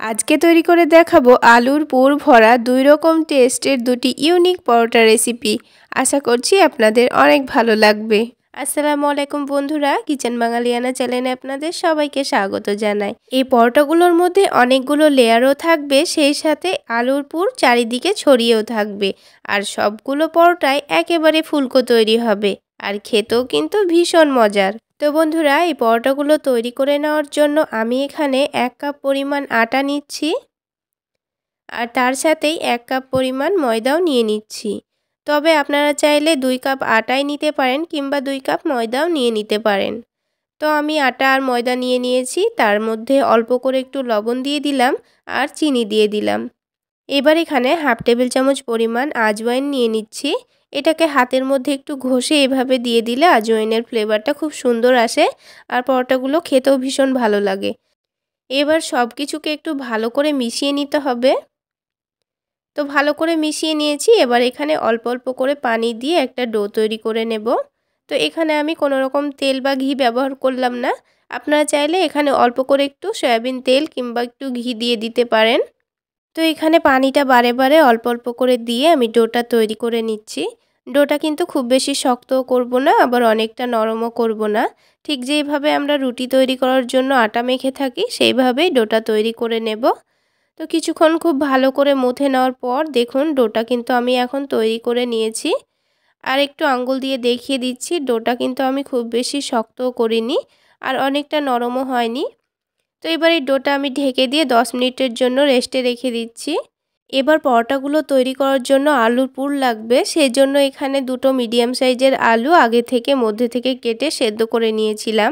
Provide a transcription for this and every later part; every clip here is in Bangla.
আজকে তৈরি করে দেখাবো আলুর পুর ভরা দুই রকম টেস্টের দুটি ইউনিক পরোটা রেসিপি। আশা করছি আপনাদের অনেক ভালো লাগবে। আসসালামু আলাইকুম বন্ধুরা, কিচেন বাঙালিয়ানা চ্যানেলে আপনাদের সবাইকে স্বাগত জানাই। এই পরোটাগুলোর মধ্যে অনেকগুলো লেয়ারও থাকবে, সেই সাথে আলুর পুর চারিদিকে ছড়িয়েও থাকবে। আর সবগুলো পরোটাই একেবারে ফুলকো তৈরি হবে, আর খেতেও কিন্তু ভীষণ মজার। তো বন্ধুরা, এই পরোটাগুলো তৈরি করে নেওয়ার জন্য আমি এখানে 1 কাপ পরিমাণ আটা নিচ্ছি, আর তার সাথেই 1 কাপ পরিমাণ ময়দাও নিয়ে নিচ্ছি। তবে আপনারা চাইলে 2 কাপ আটাই নিতে পারেন কিংবা 2 কাপ ময়দাও নিয়ে নিতে পারেন। তো আমি আটা আর ময়দা নিয়ে নিয়েছি, তার মধ্যে অল্প করে একটু লবণ দিয়ে দিলাম আর চিনি দিয়ে দিলাম। এবার এখানে হাফ টেবিল চামচ পরিমাণ আজওয়াইন নিয়ে নিচ্ছি। এটাকে হাতের মধ্যে একটু ঘষে এভাবে দিয়ে দিলে আজওয়াইনের ফ্লেভারটা খুব সুন্দর আসে, আর পরোটাগুলো খেতেও ভীষণ ভালো লাগে। এবার সব কিছুকে একটু ভালো করে মিশিয়ে নিতে হবে। তো ভালো করে মিশিয়ে নিয়েছি। এবার এখানে অল্প অল্প করে পানি দিয়ে একটা ডো তৈরি করে নেব। তো এখানে আমি কোনো রকম তেল বা ঘি ব্যবহার করলাম না। আপনারা চাইলে এখানে অল্প করে একটু সয়াবিন তেল কিংবা একটু ঘি দিয়ে দিতে পারেন। তো এখানে পানিটা বারে বারে অল্প অল্প করে দিয়ে আমি ডোটা তৈরি করে নিচ্ছি। ডোটা কিন্তু খুব বেশি শক্তও করব না, আবার অনেকটা নরমও করব না। ঠিক যেইভাবে আমরা রুটি তৈরি করার জন্য আটা মেখে থাকি, সেইভাবেই ডোটা তৈরি করে নেব। তো কিছুক্ষণ খুব ভালো করে মথে নেওয়ার পর দেখুন ডোটা কিন্তু আমি এখন তৈরি করে নিয়েছি। আর একটু আঙ্গুল দিয়ে দেখিয়ে দিচ্ছি, ডোটা কিন্তু আমি খুব বেশি শক্তও করিনি, আর অনেকটা নরমও হয়নি। তো এবার এই ডোটা আমি ঢেকে দিয়ে 10 মিনিটের জন্য রেস্টে রেখে দিচ্ছি। এবার পরোটাগুলো তৈরি করার জন্য আলুর পুর লাগবে, সেই জন্য এখানে দুটো মিডিয়াম সাইজের আলু আগে থেকে মধ্যে থেকে কেটে সেদ্ধ করে নিয়েছিলাম।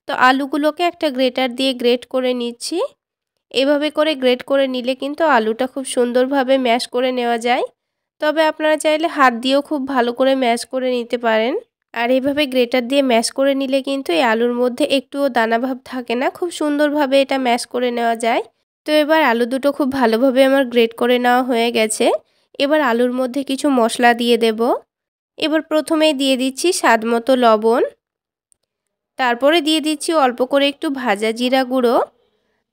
তো আলুগুলোকে একটা গ্রেটার দিয়ে গ্রেট করে নিচ্ছি। এভাবে করে গ্রেট করে নিলে কিন্তু আলুটা খুব সুন্দরভাবে ম্যাশ করে নেওয়া যায়। তবে আপনারা চাইলে হাত দিয়েও খুব ভালো করে ম্যাশ করে নিতে পারেন। আর এইভাবে গ্রেটার দিয়ে ম্যাশ করে নিলে কিন্তু এই আলুর মধ্যে একটুও দানাভাব থাকে না, খুব সুন্দরভাবে এটা ম্যাশ করে নেওয়া যায়। তো এবার আলু দুটো খুব ভালোভাবে আমার গ্রেট করে নেওয়া হয়ে গেছে। এবার আলুর মধ্যে কিছু মশলা দিয়ে দেব। এবার প্রথমেই দিয়ে দিচ্ছি স্বাদমতো লবণ, তারপরে দিয়ে দিচ্ছি অল্প করে একটু ভাজা জিরা গুঁড়ো,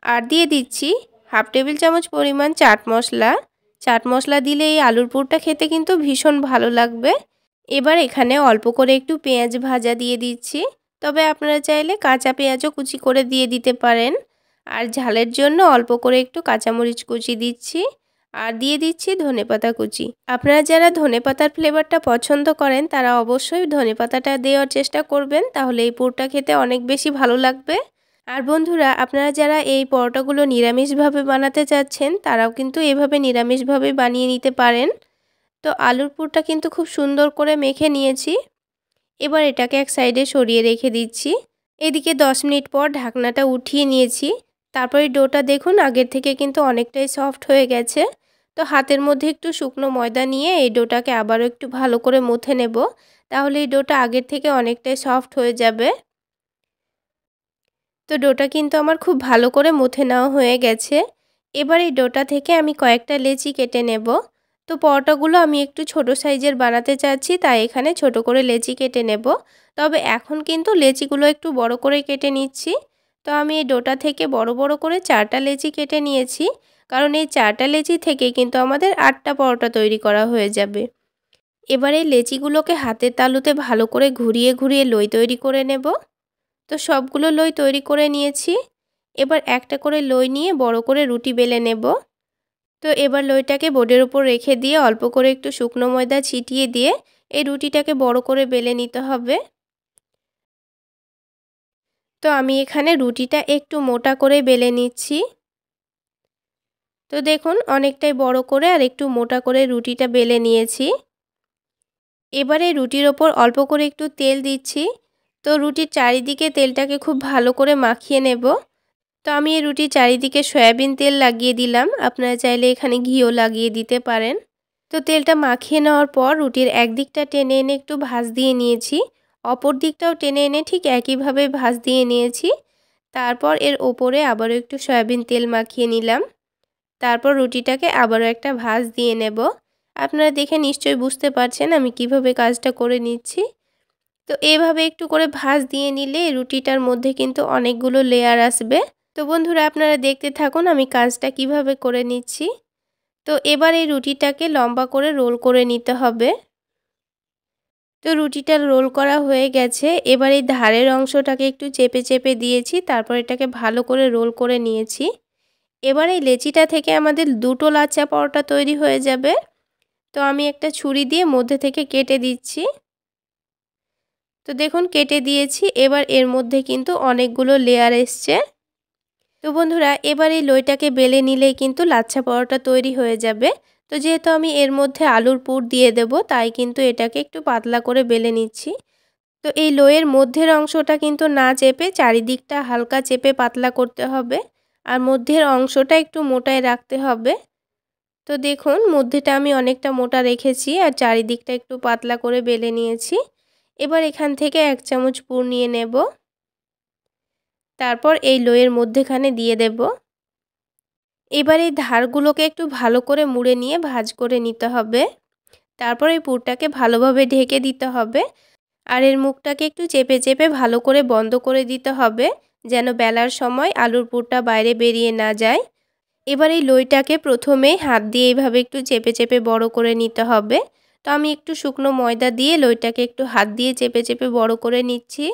আর দিয়ে দিচ্ছি হাফ টেবিল চামচ পরিমাণ চাট মশলা। চাট মশলা দিলে এই আলুর পুরটা খেতে কিন্তু ভীষণ ভালো লাগবে। এবার এখানে অল্প করে একটু পেঁয়াজ ভাজা দিয়ে দিচ্ছি, তবে আপনারা চাইলে কাঁচা পেঁয়াজও কুচি করে দিয়ে দিতে পারেন। আর ঝালের জন্য অল্প করে একটু কাঁচামরিচ কুচি দিচ্ছি, আর দিয়ে দিচ্ছি ধনেপাতা কুচি। আপনারা যারা ধনেপাতার ফ্লেভারটা পছন্দ করেন তারা অবশ্যই ধনেপাতাটা দেওয়ার চেষ্টা করবেন, তাহলে এই পুরটা খেতে অনেক বেশি ভালো লাগবে। আর বন্ধুরা, আপনারা যারা এই পরোটাগুলো নিরামিষভাবে বানাতে চাচ্ছেন তারাও কিন্তু এভাবে নিরামিষভাবে বানিয়ে নিতে পারেন। তো আলুর পুরটা কিন্তু খুব সুন্দর করে মেখে নিয়েছি। এবার এটাকে এক সাইডে সরিয়ে রেখে দিচ্ছি। এদিকে 10 মিনিট পর ঢাকনাটা উঠিয়ে নিয়েছি। তারপরে ডোটা দেখুন আগের থেকে কিন্তু অনেকটাই সফট হয়ে গেছে। তো হাতের মধ্যে একটু শুকনো ময়দা নিয়ে এই ডোটাকে আবারও একটু ভালো করে মথে নেব, তাহলে এই ডোটা আগের থেকে অনেকটাই সফট হয়ে যাবে। তো ডোটা কিন্তু আমার খুব ভালো করে মথে নেওয়া হয়ে গেছে। এবার এই ডোটা থেকে আমি কয়েকটা লেচি কেটে নেব। তো পরোটাগুলো আমি একটু ছোট সাইজের বানাতে চাচ্ছি, তাই এখানে ছোট করে লেচি কেটে নেব। তবে এখন কিন্তু লেচিগুলো একটু বড় করে কেটে নিচ্ছি। তো আমি এই ডোটা থেকে বড় বড় করে 4টা লেচি কেটে নিয়েছি, কারণ এই 4টা লেচি থেকে কিন্তু আমাদের 8টা পরোটা তৈরি করা হয়ে যাবে। এবার এই লেচিগুলোকে হাতের তালুতে ভালো করে ঘুরিয়ে ঘুরিয়ে লই তৈরি করে নেব। তো সবগুলো লই তৈরি করে নিয়েছি। এবার একটা করে লই নিয়ে বড় করে রুটি বেলে নেব। তো এবার লইটাকে বোর্ডের উপর রেখে দিয়ে অল্প করে একটু শুকনো ময়দা ছিটিয়ে দিয়ে এই রুটিটাকে বড় করে বেলে নিতে হবে। তো আমি এখানে রুটিটা একটু মোটা করে বেলে নিচ্ছি। তো দেখুন অনেকটাই বড় করে আর একটু মোটা করে রুটিটা বেলে নিয়েছি। এবারে রুটির ওপর অল্প করে একটু তেল দিচ্ছি। তো রুটির চারিদিকে তেলটাকে খুব ভালো করে মাখিয়ে নেব। তো আমি এই রুটির চারিদিকে সয়াবিন তেল লাগিয়ে দিলাম, আপনারা চাইলে এখানে ঘিও লাগিয়ে দিতে পারেন। তো তেলটা মাখিয়ে নেওয়ার পর রুটির একদিকটা টেনে এনে একটু ভাঁজ দিয়ে নিয়েছি, অপর দিকটাও টেনে এনে ঠিক একইভাবে ভাঁজ দিয়ে নিয়েছি। তারপর এর ওপরে আবারও একটু সয়াবিন তেল মাখিয়ে নিলাম। তারপর রুটিটাকে আবারও একটা ভাঁজ দিয়ে নেব। আপনারা দেখে নিশ্চয়ই বুঝতে পারছেন আমি কিভাবে কাজটা করে নিচ্ছি। তো এভাবে একটু করে ভাঁজ দিয়ে নিলে রুটিটার মধ্যে কিন্তু অনেকগুলো লেয়ার আসবে। তো তো বন্ধুরা আপনারা দেখতে থাকুন আমি কাজটা কিভাবে করে নিচ্ছি। তো এবার এই রুটিটাকে লম্বা করে রোল করে নিতে হবে। তো রুটিটা রোল করা হয়ে গেছে। এবার এই ধারের অংশটাকে একটু চেপে চেপে দিয়েছি, তারপর এটাকে ভালো করে রোল করে নিয়েছি। এবার এই লেচিটা থেকে আমাদের দুটো লাচ্ছা পরোটা তৈরি হয়ে যাবে। তো আমি একটা ছুরি দিয়ে মধ্যে থেকে কেটে দিচ্ছি। তো দেখুন কেটে দিয়েছি। এবার এর মধ্যে কিন্তু অনেকগুলো লেয়ার এসছে। তো বন্ধুরা এবার এই লইটাকে বেলে নিলেই কিন্তু লাচ্ছা পরোটা তৈরি হয়ে যাবে। তো যেহেতু আমি এর মধ্যে আলুর পুর দিয়ে দেব, তাই কিন্তু এটাকে একটু পাতলা করে বেলে নিচ্ছি। তো এই লইয়ের মধ্যের অংশটা কিন্তু না চেপে চারিদিকটা হালকা চেপে পাতলা করতে হবে, আর মধ্যের অংশটা একটু মোটায় রাখতে হবে। তো দেখুন মধ্যেটা আমি অনেকটা মোটা রেখেছি আর চারিদিকটা একটু পাতলা করে বেলে নিয়েছি। এবার এখান থেকে 1 চামচ পুর নিয়ে নেব, তারপর এই লইয়ের মধ্যেখানে দিয়ে দেব। এবার এই ধারগুলোকে একটু ভালো করে মুড়ে নিয়ে ভাঁজ করে নিতে হবে। তারপর এই পুরটাকে ভালোভাবে ঢেকে দিতে হবে, আর এর মুখটাকে একটু চেপে চেপে ভালো করে বন্ধ করে দিতে হবে, যেন বেলার সময় আলুর পুরটা বাইরে বেরিয়ে না যায়। এবার এই লইটাকে প্রথমেই হাত দিয়ে এইভাবে একটু চেপে চেপে বড় করে নিতে হবে। তো আমি একটু শুকনো ময়দা দিয়ে লইটাকে একটু হাত দিয়ে চেপে চেপে বড় করে নিচ্ছি।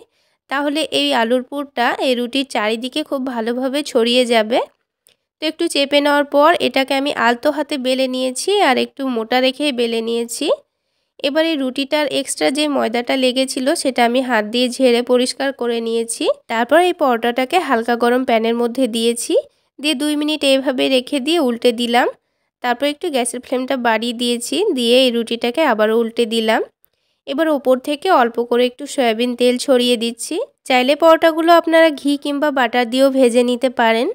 তাহলে এই আলুর পুরটা এই রুটির চারিদিকে খুব ভালোভাবে ছড়িয়ে যাবে। তো একটু চেপে নেওয়ার পর এটাকে আমি আলতো হাতে বেলে নিয়েছি, আর একটু মোটা রেখে বেলে নিয়েছি। এবার এই রুটিটার এক্সট্রা যে ময়দাটা লেগেছিল সেটা আমি হাত দিয়ে ঝেড়ে পরিষ্কার করে নিয়েছি। তারপর এই পরোটাটাকে হালকা গরম প্যানের মধ্যে দিয়েছি, দিয়ে 2 মিনিট এইভাবে রেখে দিয়ে উল্টে দিলাম। তারপর একটু গ্যাসের ফ্লেমটা বাড়িয়ে দিয়েছি, দিয়ে এই রুটিটাকে আবারও উল্টে দিলাম। এবার ওপর থেকে অল্প করে একটু সয়াবিন তেল ছড়িয়ে দিচ্ছি। চাইলে পরোটাগুলো আপনারা ঘি কিংবা বাটার দিয়েও ভেজে নিতে পারেন।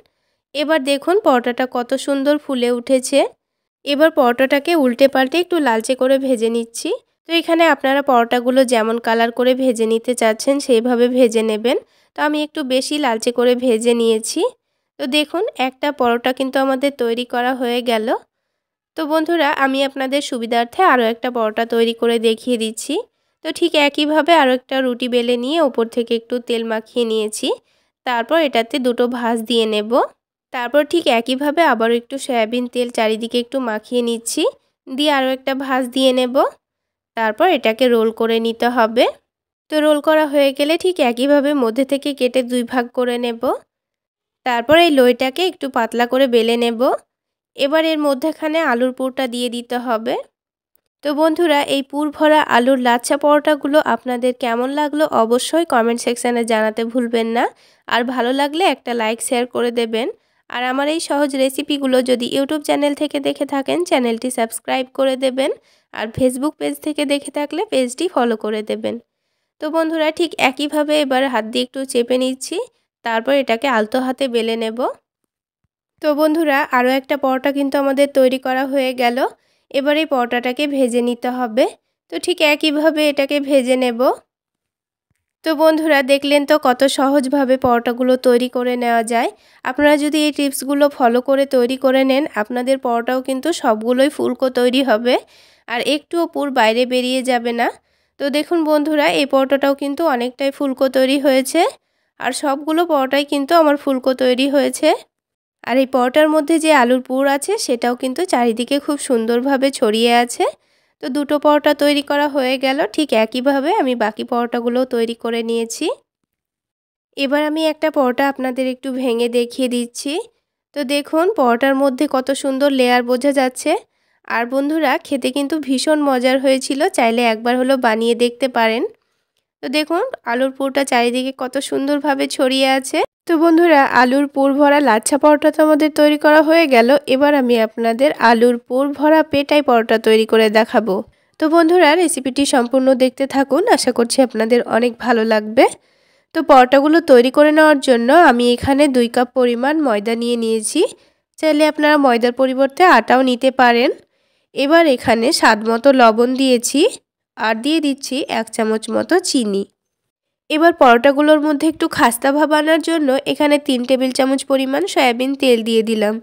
এবার দেখুন পরোটাটা কত সুন্দর ফুলে উঠেছে। এবার পরোটাটাকে উল্টে পাল্টে একটু লালচে করে ভেজে নিচ্ছি। তো এখানে আপনারা পরোটাগুলো যেমন কালার করে ভেজে নিতে চাচ্ছেন সেইভাবে ভেজে নেবেন। তো আমি একটু বেশি লালচে করে ভেজে নিয়েছি। তো দেখুন একটা পরোটা কিন্তু আমাদের তৈরি করা হয়ে গেল। তো বন্ধুরা আমি আপনাদের সুবিধার্থে আরও একটা পরোটা তৈরি করে দেখিয়ে দিচ্ছি। তো ঠিক একইভাবে আরও একটা রুটি বেলে নিয়ে ওপর থেকে একটু তেল মাখিয়ে নিয়েছি। তারপর এটাতে দুটো ভাঁজ দিয়ে নেব। তারপর ঠিক একইভাবে আবারও একটু সয়াবিন তেল চারিদিকে একটু মাখিয়ে নিচ্ছি, দিয়ে আরও একটা ভাঁজ দিয়ে নেব। তারপর এটাকে রোল করে নিতে হবে। তো রোল করা হয়ে গেলে ঠিক একইভাবে মধ্যে থেকে কেটে 2 ভাগ করে নেব। তারপর এই লইটাকে একটু পাতলা করে বেলে নেব। এবার এর মধ্যেখানে আলুর পুরটা দিয়ে দিতে হবে। তো বন্ধুরা এই পুর ভরা আলুর লাচ্ছা পরোটাগুলো আপনাদের কেমন লাগলো অবশ্যই কমেন্ট সেকশানে জানাতে ভুলবেন না। আর ভালো লাগলে একটা লাইক শেয়ার করে দেবেন। আর আমার এই সহজ রেসিপিগুলো যদি ইউটিউব চ্যানেল থেকে দেখে থাকেন চ্যানেলটি সাবস্ক্রাইব করে দেবেন, আর ফেসবুক পেজ থেকে দেখে থাকলে পেজটি ফলো করে দেবেন। তো বন্ধুরা ঠিক একইভাবে এবার হাত দিয়ে একটু চেপে নিচ্ছি, তারপর এটাকে আলতো হাতে বেলে নেব। তো বন্ধুরা আরও একটা পরোটা কিন্তু আমাদের তৈরি করা হয়ে গেল। এবার এই পরোটাটাকে ভেজে নিতে হবে। তো ঠিক একইভাবে এটাকে ভেজে নেব। তো বন্ধুরা দেখলেন তো কত সহজভাবে পরোটাগুলো তৈরি করে নেওয়া যায়। আপনারা যদি এই টিপসগুলো ফলো করে তৈরি করে নেন আপনাদের পরোটাও কিন্তু সবগুলোই ফুলকো তৈরি হবে, আর একটুও পুর বাইরে বেরিয়ে যাবে না। তো দেখুন বন্ধুরা এই পরোটাটাও কিন্তু অনেকটাই ফুলকো তৈরি হয়েছে, আর সবগুলো পরোটাই কিন্তু আমার ফুলকো তৈরি হয়েছে। আর এই পরোটার মধ্যে যে আলুর পুর আছে সেটাও কিন্তু চারিদিকে খুব সুন্দরভাবে ছড়িয়ে আছে। তো দুটো পরোটা তৈরি করা হয়ে গেল। ঠিক একইভাবে আমি বাকি পরোটাগুলোও তৈরি করে নিয়েছি। এবার আমি একটা পরোটা আপনাদের একটু ভেঙে দেখিয়ে দিচ্ছি। তো দেখুন পরোটার মধ্যে কত সুন্দর লেয়ার বোঝা যাচ্ছে। আর বন্ধুরা খেতে কিন্তু ভীষণ মজার হয়েছিল, চাইলে একবার হলো বানিয়ে দেখতে পারেন। তো দেখুন আলুর পুরটা চারিদিকে কত সুন্দরভাবে ছড়িয়ে আছে। তো বন্ধুরা আলুর পুর ভরা লাচ্ছা পরোটা তো আমাদের তৈরি করা হয়ে গেল। এবার আমি আপনাদের আলুর পুর ভরা পেটাই পরোটা তৈরি করে দেখাবো। তো বন্ধুরা রেসিপিটি সম্পূর্ণ দেখতে থাকুন, আশা করছি আপনাদের অনেক ভালো লাগবে। তো পরোটাগুলো তৈরি করে নেওয়ার জন্য আমি এখানে 2 কাপ পরিমাণ ময়দা নিয়ে নিয়েছি। চাইলে আপনারা ময়দার পরিবর্তে আটাও নিতে পারেন। এবার এখানে স্বাদমতো লবণ দিয়েছি, আর দিয়ে দিচ্ছি 1 চামচ মতো চিনি। এবার পরোটাগুলোর মধ্যে একটু খাস্তা ভাব আনার জন্য এখানে 3 টেবিল চামচ পরিমাণ সয়াবিন তেল দিয়ে দিলাম।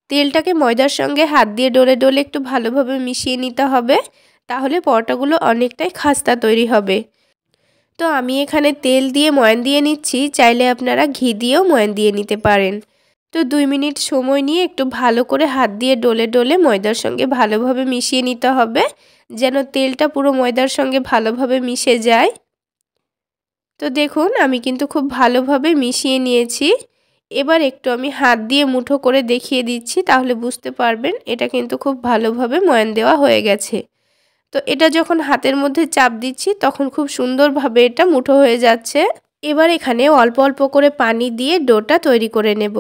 তেলটাকে ময়দার সঙ্গে হাত দিয়ে ডলে ডলে একটু ভালোভাবে মিশিয়ে নিতে হবে, তাহলে পরোটাগুলো অনেকটাই খাস্তা তৈরি হবে। তো আমি এখানে তেল দিয়ে ময়ান দিয়ে নিচ্ছি, চাইলে আপনারা ঘি দিয়েও ময়ান দিয়ে নিতে পারেন। তো 2 মিনিট সময় নিয়ে একটু ভালো করে হাত দিয়ে ডলে ডলে ময়দার সঙ্গে ভালোভাবে মিশিয়ে নিতে হবে, যেন তেলটা পুরো ময়দার সঙ্গে ভালোভাবে মিশে যায়। তো দেখুন আমি কিন্তু খুব ভালোভাবে মিশিয়ে নিয়েছি। এবার একটু আমি হাত দিয়ে মুঠো করে দেখিয়ে দিচ্ছি, তাহলে বুঝতে পারবেন এটা কিন্তু খুব ভালোভাবে ময়ান দেওয়া হয়ে গেছে। তো এটা যখন হাতের মধ্যে চাপ দিচ্ছি তখন খুব সুন্দরভাবে এটা মুঠো হয়ে যাচ্ছে। এবার এখানে অল্প অল্প করে পানি দিয়ে ডোটা তৈরি করে নেব।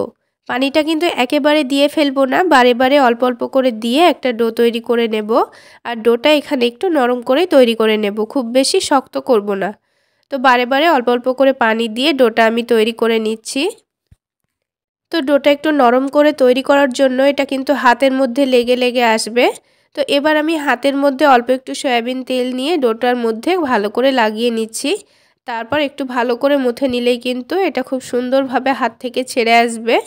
পানিটা কিন্তু একেবারে দিয়ে ফেলবো না, বারে বারে অল্প অল্প করে দিয়ে একটা ডো তৈরি করে নেব। আর ডোটা এখানে একটু নরম করে তৈরি করে নেব, খুব বেশি শক্ত করব না। তো বারে বারে অল্প অল্প করে পানি দিয়ে ডোটা আমি তৈরি করে নিচ্ছি। তো ডোটা একটু নরম করে তৈরি করার জন্য এটা কিন্তু হাতের মধ্যে লেগে লেগে আসবে। তো এবার আমি হাতের মধ্যে অল্প একটু সয়াবিন তেল নিয়ে ডোটার মধ্যে ভালো করে লাগিয়ে নিচ্ছি। তারপর একটু ভালো করে মুথে নিলেই কিন্তু এটা খুব সুন্দরভাবে হাত থেকে ছেড়ে আসবে।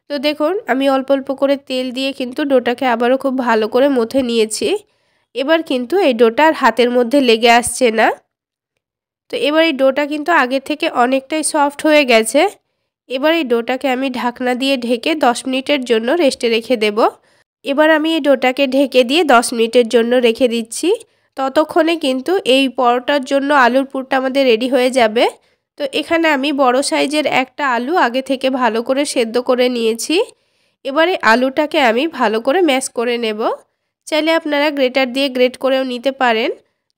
তো দেখুন আমি অল্প অল্প করে তেল দিয়ে কিন্তু ডোটাকে আবারও খুব ভালো করে মুথে নিয়েছি। এবার কিন্তু এই ডোটা আর হাতের মধ্যে লেগে আসছে না। তো এবার এই ডোটা কিন্তু আগের থেকে অনেকটাই সফট হয়ে গেছে। এবার এই ডোটাকে আমি ঢাকনা দিয়ে ঢেকে 10 মিনিটের জন্য রেস্টে রেখে দেব। এবার আমি এই ডোটাকে ঢেকে দিয়ে 10 মিনিটের জন্য রেখে দিচ্ছি। ততক্ষণে কিন্তু এই পরোটার জন্য আলুর পুরটা আমাদের রেডি হয়ে যাবে। তো এখানে আমি বড় সাইজের একটা আলু আগে থেকে ভালো করে সেদ্ধ করে নিয়েছি। এবারে আলুটাকে আমি ভালো করে ম্যাশ করে নেব। চাইলে আপনারা গ্রেটার দিয়ে গ্রেট করেও নিতে পারেন।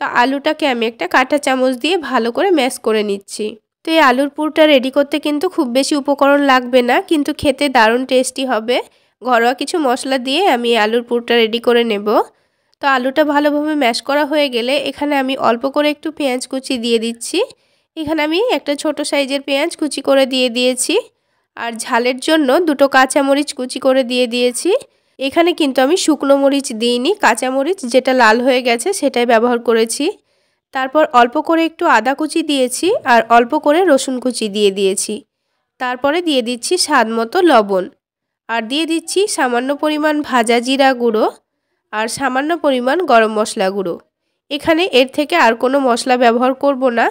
তো আলুটাকে আমি একটা কাঁটা চামচ দিয়ে ভালো করে ম্যাশ করে নিচ্ছি। তো এই আলুর পুরটা রেডি করতে কিন্তু খুব বেশি উপকরণ লাগবে না, কিন্তু খেতে দারুণ টেস্টি হবে। ঘরোয়া কিছু মশলা দিয়ে আমি আলুর পুরটা রেডি করে নেব। তো আলুটা ভালোভাবে ম্যাশ করা হয়ে গেলে এখানে আমি অল্প করে একটু পেঁয়াজ কুচি দিয়ে দিচ্ছি। এখানে আমি একটা ছোট সাইজের পেঁয়াজ কুচি করে দিয়ে দিয়েছি। আর ঝালের জন্য 2টো কাঁচামরিচ কুচি করে দিয়ে দিয়েছি। এখানে কিন্তু আমি শুকনো মরিচ দিইনি, কাঁচামরিচ যেটা লাল হয়ে গেছে সেটাই ব্যবহার করেছি। তারপর অল্প করে একটু আদা কুচি দিয়েছি আর অল্প করে রসুন কুচি দিয়ে দিয়েছি। তারপরে দিয়ে দিচ্ছি স্বাদ মতো লবণ, আর দিয়ে দিচ্ছি সামান্য পরিমাণ ভাজা জিরা গুঁড়ো আর সামান্য পরিমাণ গরম মশলা গুঁড়ো। এখানে এর থেকে আর কোনো মশলা ব্যবহার করব না।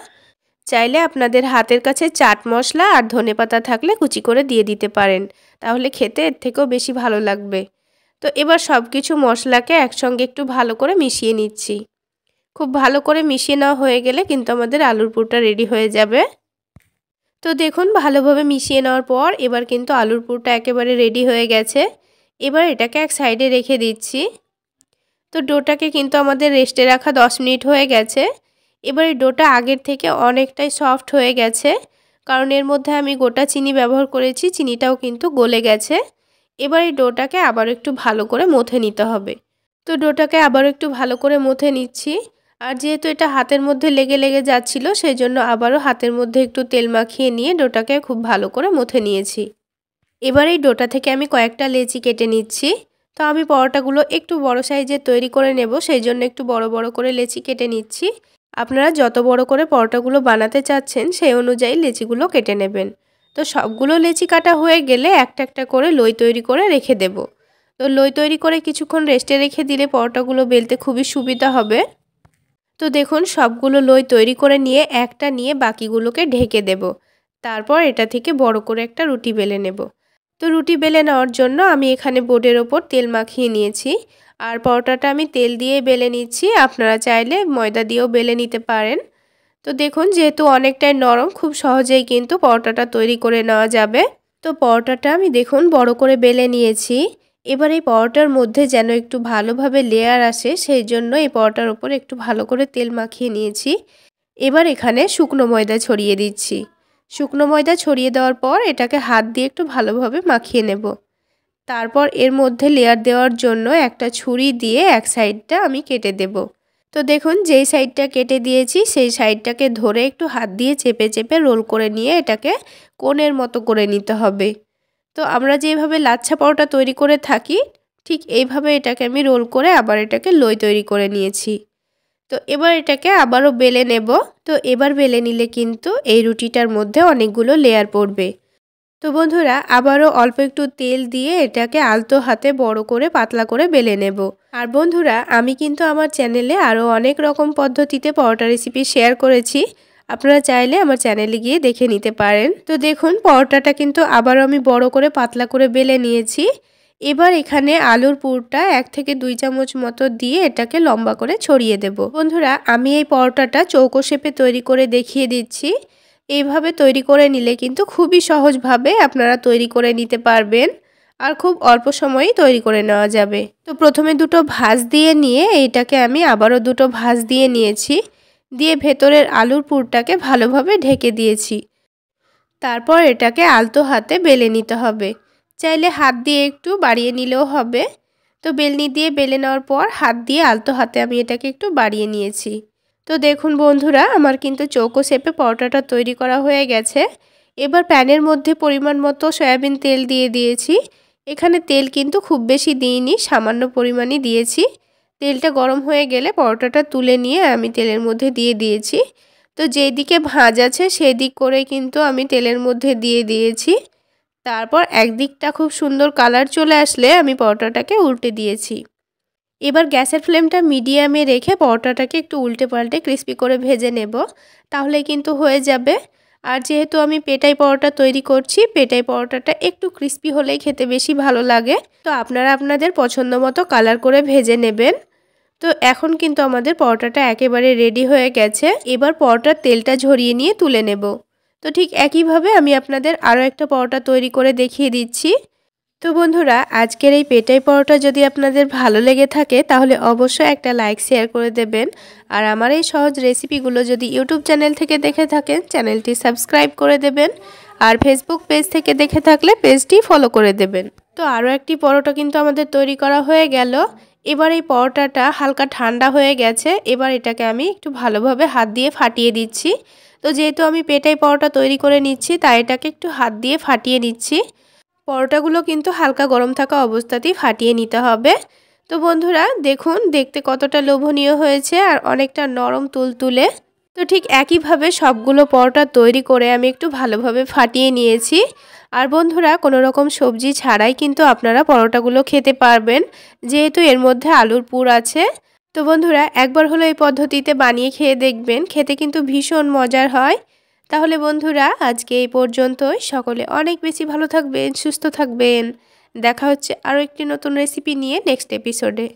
চাইলে আপনাদের হাতের কাছে চাট মশলা আর ধনেপাতা থাকলে কুচি করে দিয়ে দিতে পারেন, তাহলে খেতে এর থেকেও বেশি ভালো লাগবে। তো এবার সব কিছু মশলাকে একসঙ্গে একটু ভালো করে মিশিয়ে নিচ্ছি। খুব ভালো করে মিশিয়ে নেওয়া হয়ে গেলে কিন্তু আমাদের আলুর পুরটা রেডি হয়ে যাবে। তো দেখুন ভালোভাবে মিশিয়ে নেওয়ার পর এবার কিন্তু আলুর পুরটা একেবারে রেডি হয়ে গেছে। এবার এটাকে এক সাইডে রেখে দিচ্ছি। তো ডোটাকে কিন্তু আমাদের রেস্টে রাখা 10 মিনিট হয়ে গেছে। এবার এই ডোটা আগের থেকে অনেকটাই সফট হয়ে গেছে, কারণ এর মধ্যে আমি গোটা চিনি ব্যবহার করেছি, চিনিটাও কিন্তু গলে গেছে। এবার এই ডোটাকে আবার একটু ভালো করে মথে নিতে হবে। তো ডোটাকে আবার একটু ভালো করে মথে নিচ্ছি। আর যেহেতু এটা হাতের মধ্যে লেগে লেগে যাচ্ছিল, সেই জন্য আবারও হাতের মধ্যে একটু তেল মাখিয়ে নিয়ে ডোটাকে খুব ভালো করে মথে নিয়েছি। এবার এই ডোটা থেকে আমি কয়েকটা লেচি কেটে নিচ্ছি। তো আমি পরোটাগুলো একটু বড় সাইজের তৈরি করে নেব, সেই জন্য একটু বড় বড় করে লেচি কেটে নিচ্ছি। আপনারা যত বড় করে পরোটাগুলো বানাতে চাচ্ছেন সেই অনুযায়ী লেচিগুলো কেটে নেবেন। তো সবগুলো লেচি কাটা হয়ে গেলে একটা একটা করে লই তৈরি করে রেখে দেব। তো লই তৈরি করে কিছুক্ষণ রেস্টে রেখে দিলে পরোটাগুলো বেলতে খুবই সুবিধা হবে। তো দেখুন সবগুলো লই তৈরি করে নিয়ে একটা নিয়ে বাকিগুলোকে ঢেকে দেব। তারপর এটা থেকে বড় করে একটা রুটি বেলে নেব। তো রুটি বেলে নেওয়ার জন্য আমি এখানে বোর্ডের ওপর তেল মাখিয়ে নিয়েছি। আর পরোটাটা আমি তেল দিয়ে বেলে নিচ্ছি, আপনারা চাইলে ময়দা দিয়েও বেলে নিতে পারেন। তো দেখুন যেহেতু অনেকটাই নরম, খুব সহজেই কিন্তু পরোটাটা তৈরি করে নেওয়া যাবে। তো পরোটাটা আমি দেখুন বড় করে বেলে নিয়েছি। এবার এই পরোটার মধ্যে যেন একটু ভালোভাবে লেয়ার আসে, সেই জন্য এই পরোটার ওপর একটু ভালো করে তেল মাখিয়ে নিয়েছি। এবার এখানে শুকনো ময়দা ছড়িয়ে দিচ্ছি। শুকনো ময়দা ছড়িয়ে দেওয়ার পর এটাকে হাত দিয়ে একটু ভালোভাবে মাখিয়ে নেব। তারপর এর মধ্যে লেয়ার দেওয়ার জন্য একটা ছুরি দিয়ে এক সাইডটা আমি কেটে দেব। তো দেখুন যেই সাইডটা কেটে দিয়েছি সেই সাইডটাকে ধরে একটু হাত দিয়ে চেপে চেপে রোল করে নিয়ে এটাকে কোণের মতো করে নিতে হবে। তো আমরা যেভাবে লাচ্ছা পরোটা তৈরি করে থাকি ঠিক এইভাবে এটাকে আমি রোল করে আবার এটাকে লই তৈরি করে নিয়েছি। তো এবার এটাকে আবারও বেলে নেব। তো এবার বেলে নিলে কিন্তু এই রুটিটার মধ্যে অনেকগুলো লেয়ার পড়বে। তো বন্ধুরা আবারও অল্প একটু তেল দিয়ে এটাকে আলতো হাতে বড় করে পাতলা করে বেলে নেব। আর বন্ধুরা আমি কিন্তু আমার চ্যানেলে আরও অনেক রকম পদ্ধতিতে পরোটা রেসিপি শেয়ার করেছি, আপনারা চাইলে আমার চ্যানেলে গিয়ে দেখে নিতে পারেন। তো দেখুন পরোটাটা কিন্তু আবারও আমি বড় করে পাতলা করে বেলে নিয়েছি। এবার এখানে আলুর পুরটা 1 থেকে 2 চামচ মতো দিয়ে এটাকে লম্বা করে ছড়িয়ে দেব। বন্ধুরা আমি এই পরোটাটা চৌকো শেপে তৈরি করে দেখিয়ে দিচ্ছি। এইভাবে তৈরি করে নিলে কিন্তু খুবই সহজভাবে আপনারা তৈরি করে নিতে পারবেন আর খুব অল্প সময়েই তৈরি করে নেওয়া যাবে। তো প্রথমে দুটো ভাঁজ দিয়ে নিয়ে এইটাকে আমি আবারও দুটো ভাঁজ দিয়ে নিয়েছি, দিয়ে ভেতরের আলুর পুরটাকে ভালোভাবে ঢেকে দিয়েছি। তারপর এটাকে আলতো হাতে বেলে নিতে হবে, চাইলে হাত দিয়ে একটু বাড়িয়ে নিলেও হবে। তো বেলনি দিয়ে বেলে নেওয়ার পর হাত দিয়ে আলতো হাতে আমি এটাকে একটু বাড়িয়ে নিয়েছি। তো দেখুন বন্ধুরা আমার কিন্তু চৌকো শেপে পরোটাটা তৈরি করা হয়ে গেছে। এবার প্যানের মধ্যে পরিমাণ মতো সয়াবিন তেল দিয়ে দিয়েছি। এখানে তেল কিন্তু খুব বেশি দিইনি, সামান্য পরিমাণই দিয়েছি। তেলটা গরম হয়ে গেলে পরোটাটা তুলে নিয়ে আমি তেলের মধ্যে দিয়ে দিয়েছি। তো যেই দিকে ভাঁজ আছে সেই দিক করে কিন্তু আমি তেলের মধ্যে দিয়ে দিয়েছি। তারপর একদিকটা খুব সুন্দর কালার চলে আসলে আমি পরোটাটাকে উল্টে দিয়েছি। এবার গ্যাসের ফ্লেমটা মিডিয়ামে রেখে পরোটাটাকে একটু উল্টে পাল্টে ক্রিস্পি করে ভেজে নেব, তাহলে কিন্তু হয়ে যাবে। আর যেহেতু আমি পেটাই পরোটা তৈরি করছি, পেটাই পরোটাটা একটু ক্রিস্পি হলেই খেতে বেশি ভালো লাগে। তো আপনারা আপনাদের পছন্দ মতো কালার করে ভেজে নেবেন। তো এখন কিন্তু আমাদের পরোটাটা একেবারে রেডি হয়ে গেছে। এবার পরোটার তেলটা ঝরিয়ে নিয়ে তুলে নেব। তো ঠিক একইভাবে আমি আপনাদের আরও একটা পরোটা তৈরি করে দেখিয়ে দিচ্ছি। তো বন্ধুরা আজকের এই পেটাই পরোটা যদি আপনাদের ভালো লেগে থাকে তাহলে অবশ্যই একটা লাইক শেয়ার করে দেবেন। আর আমার এই সহজ রেসিপিগুলো যদি ইউটিউব চ্যানেল থেকে দেখে থাকেন চ্যানেলটি সাবস্ক্রাইব করে দেবেন, আর ফেসবুক পেজ থেকে দেখে থাকলে পেজটি ফলো করে দেবেন। তো আরও একটি পরোটা কিন্তু আমাদের তৈরি করা হয়ে গেল। এবার এই পরোটাটা হালকা ঠান্ডা হয়ে গেছে। এবার এটাকে আমি একটু ভালোভাবে হাত দিয়ে ফাটিয়ে দিচ্ছি। তো যেহেতু আমি পেটাই পরোটা তৈরি করে নিচ্ছি তাই এটাকে একটু হাত দিয়ে ফাটিয়ে নিচ্ছি। পরোটাগুলো কিন্তু হালকা গরম থাকা অবস্থাতেই ফাটিয়ে নিতে হবে। তো বন্ধুরা দেখুন দেখতে কতটা লোভনীয় হয়েছে আর অনেকটা নরম তুলতুলে। তো ঠিক একইভাবে সবগুলো পরোটা তৈরি করে আমি একটু ভালোভাবে ফাটিয়ে নিয়েছি। আর বন্ধুরা কোনো রকম সবজি ছাড়াই কিন্তু আপনারা পরোটাগুলো খেতে পারবেন, যেহেতু এর মধ্যে আলুর পুর আছে। তো বন্ধুরা একবার হলো এই পদ্ধতিতে বানিয়ে খেয়ে দেখবেন, খেতে কিন্তু ভীষণ মজার হয়। তাহলে বন্ধুরা আজকে এই পর্যন্তই। সকলে অনেক বেশি ভালো থাকবেন, সুস্থ থাকবেন। দেখা হচ্ছে আরও একটি নতুন রেসিপি নিয়ে নেক্সট এপিসোডে।